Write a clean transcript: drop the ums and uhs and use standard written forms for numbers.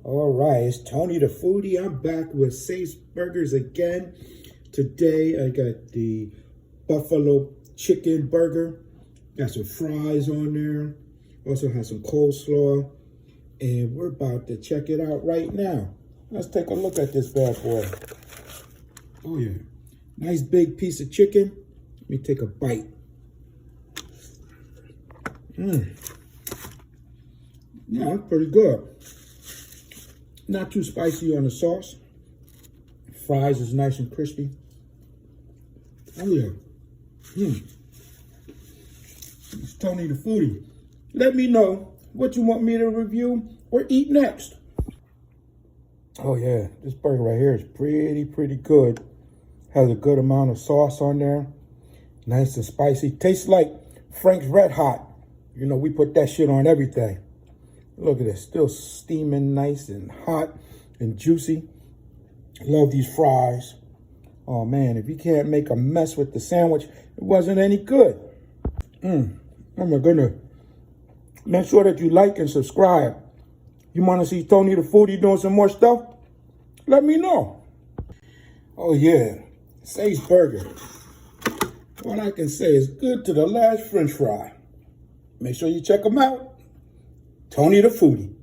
All right, it's Tony the Foodie. I'm back with Safe Burgers again. Today I got the buffalo chicken burger. Got some fries on there. Also has some coleslaw. And we're about to check it out right now. Let's take a look at this bad boy. Oh yeah, nice big piece of chicken. Let me take a bite. Yeah, that's pretty good. Not too spicy on the sauce. Fries is nice and crispy. Oh yeah. It's Tony the Foodie. Let me know what you want me to review or eat next. Oh yeah, this burger right here is pretty good. Has a good amount of sauce on there. Nice and spicy. Tastes like Frank's Red Hot. You know, we put that shit on everything. Look at this, still steaming nice and hot and juicy. Love these fries. Oh man, if you can't make a mess with the sandwich, it wasn't any good. Oh my goodness. Make sure that you like and subscribe. You want to see Tony the Foodie doing some more stuff? Let me know. Oh yeah, Say's Burger. What I can say is good to the last French fry. Make sure you check them out. Tony the Foodie.